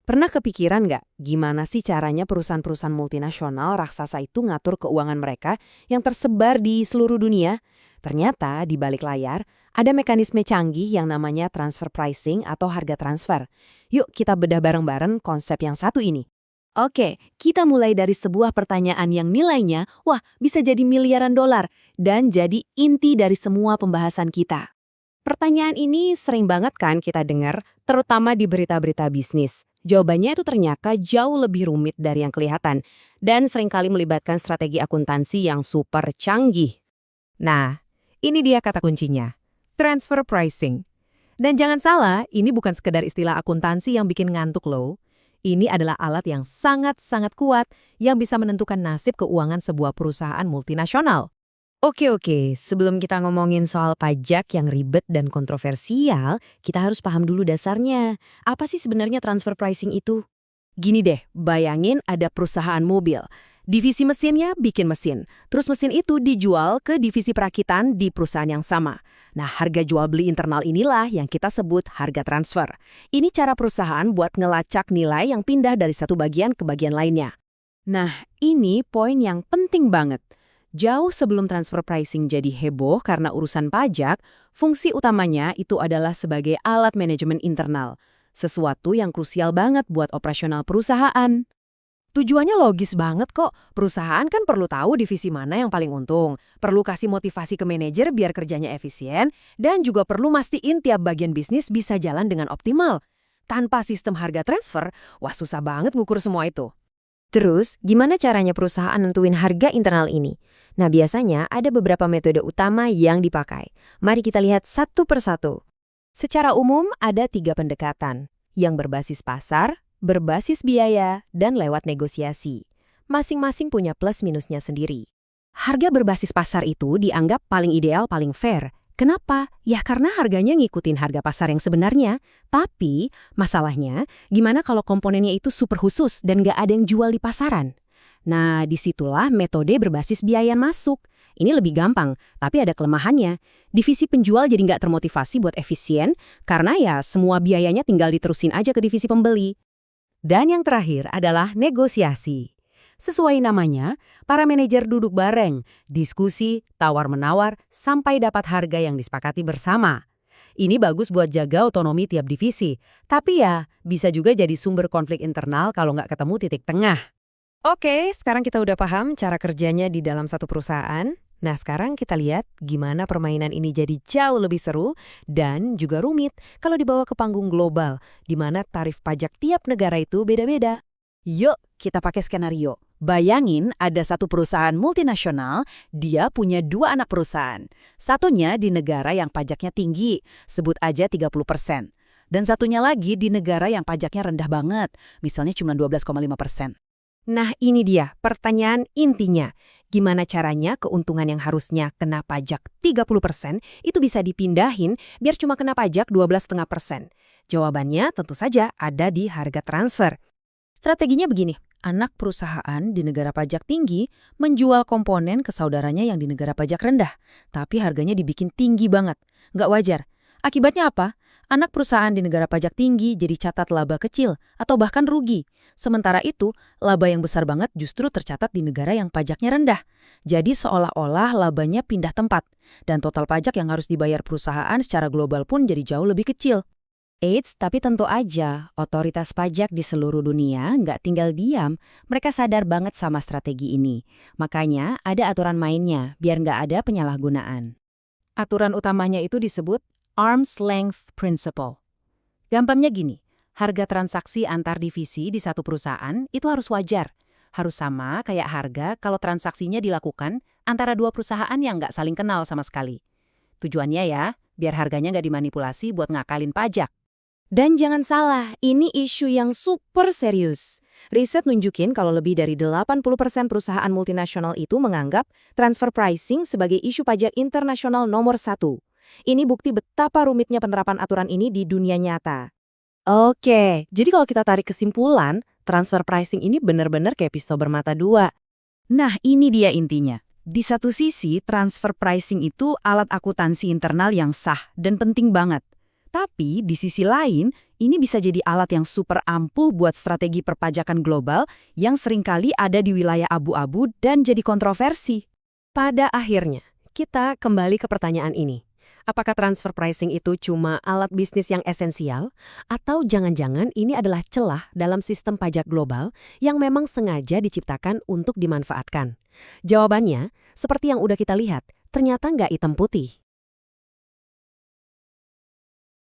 Pernah kepikiran nggak gimana sih caranya perusahaan-perusahaan multinasional raksasa itu ngatur keuangan mereka yang tersebar di seluruh dunia? Ternyata di balik layar ada mekanisme canggih yang namanya transfer pricing atau harga transfer. Yuk kita bedah bareng-bareng konsep yang satu ini. Oke, kita mulai dari sebuah pertanyaan yang nilainya, wah, bisa jadi miliaran dolar dan jadi inti dari semua pembahasan kita. Pertanyaan ini sering banget kan kita dengar, terutama di berita-berita bisnis. Jawabannya itu ternyata jauh lebih rumit dari yang kelihatan, dan seringkali melibatkan strategi akuntansi yang super canggih. Nah, ini dia kata kuncinya, transfer pricing. Dan jangan salah, ini bukan sekedar istilah akuntansi yang bikin ngantuk loh. Ini adalah alat yang sangat-sangat kuat yang bisa menentukan nasib keuangan sebuah perusahaan multinasional. Oke, sebelum kita ngomongin soal pajak yang ribet dan kontroversial, kita harus paham dulu dasarnya. Apa sih sebenarnya transfer pricing itu? Gini deh, bayangin ada perusahaan mobil. Divisi mesinnya bikin mesin, terus mesin itu dijual ke divisi perakitan di perusahaan yang sama. Nah, harga jual beli internal inilah yang kita sebut harga transfer. Ini cara perusahaan buat ngelacak nilai yang pindah dari satu bagian ke bagian lainnya. Nah, ini poin yang penting banget. Jauh sebelum transfer pricing jadi heboh karena urusan pajak, fungsi utamanya itu adalah sebagai alat manajemen internal. Sesuatu yang krusial banget buat operasional perusahaan. Tujuannya logis banget kok. Perusahaan kan perlu tahu divisi mana yang paling untung, perlu kasih motivasi ke manajer biar kerjanya efisien, dan juga perlu mastiin tiap bagian bisnis bisa jalan dengan optimal. Tanpa sistem harga transfer, wah susah banget ngukur semua itu. Terus, gimana caranya perusahaan nentuin harga internal ini? Nah, biasanya ada beberapa metode utama yang dipakai. Mari kita lihat satu persatu. Secara umum, ada 3 pendekatan, yang berbasis pasar, berbasis biaya, dan lewat negosiasi. Masing-masing punya plus-minusnya sendiri. Harga berbasis pasar itu dianggap paling ideal, paling fair. Kenapa? Ya karena harganya ngikutin harga pasar yang sebenarnya. Tapi, masalahnya, gimana kalau komponennya itu super khusus dan nggak ada yang jual di pasaran? Nah, disitulah metode berbasis biaya masuk. Ini lebih gampang, tapi ada kelemahannya. Divisi penjual jadi nggak termotivasi buat efisien, karena ya semua biayanya tinggal diterusin aja ke divisi pembeli. Dan yang terakhir adalah negosiasi. Sesuai namanya, para manajer duduk bareng, diskusi, tawar-menawar, sampai dapat harga yang disepakati bersama. Ini bagus buat jaga otonomi tiap divisi, tapi ya bisa juga jadi sumber konflik internal kalau nggak ketemu titik tengah. Oke, sekarang kita udah paham cara kerjanya di dalam satu perusahaan. Nah, sekarang kita lihat gimana permainan ini jadi jauh lebih seru dan juga rumit kalau dibawa ke panggung global, di mana tarif pajak tiap negara itu beda-beda. Yuk, kita pakai skenario. Bayangin ada satu perusahaan multinasional, dia punya 2 anak perusahaan. Satunya di negara yang pajaknya tinggi, sebut aja 30%. Dan satunya lagi di negara yang pajaknya rendah banget, misalnya cuma 12,5%. Nah ini dia pertanyaan intinya. Gimana caranya keuntungan yang harusnya kena pajak 30% itu bisa dipindahin biar cuma kena pajak 12,5%? Jawabannya tentu saja ada di harga transfer. Strateginya begini, anak perusahaan di negara pajak tinggi menjual komponen ke saudaranya yang di negara pajak rendah, tapi harganya dibikin tinggi banget. Nggak wajar. Akibatnya apa? Anak perusahaan di negara pajak tinggi jadi catat laba kecil atau bahkan rugi. Sementara itu, laba yang besar banget justru tercatat di negara yang pajaknya rendah. Jadi seolah-olah labanya pindah tempat. Dan total pajak yang harus dibayar perusahaan secara global pun jadi jauh lebih kecil. Eits, tapi tentu aja, otoritas pajak di seluruh dunia nggak tinggal diam. Mereka sadar banget sama strategi ini. Makanya ada aturan mainnya, biar nggak ada penyalahgunaan. Aturan utamanya itu disebut Arm's Length Principle. Gampangnya gini, harga transaksi antar divisi di satu perusahaan itu harus wajar. Harus sama kayak harga kalau transaksinya dilakukan antara 2 perusahaan yang nggak saling kenal sama sekali. Tujuannya ya, biar harganya nggak dimanipulasi buat ngakalin pajak. Dan jangan salah, ini isu yang super serius. Riset nunjukin kalau lebih dari 80% perusahaan multinasional itu menganggap transfer pricing sebagai isu pajak internasional nomor 1. Ini bukti betapa rumitnya penerapan aturan ini di dunia nyata. Oke, jadi kalau kita tarik kesimpulan, transfer pricing ini benar-benar kayak pisau bermata 2. Nah, ini dia intinya. Di satu sisi, transfer pricing itu alat akuntansi internal yang sah dan penting banget. Tapi di sisi lain, ini bisa jadi alat yang super ampuh buat strategi perpajakan global yang seringkali ada di wilayah abu-abu dan jadi kontroversi. Pada akhirnya, kita kembali ke pertanyaan ini. Apakah transfer pricing itu cuma alat bisnis yang esensial? Atau jangan-jangan ini adalah celah dalam sistem pajak global yang memang sengaja diciptakan untuk dimanfaatkan? Jawabannya, seperti yang udah kita lihat, ternyata nggak hitam putih.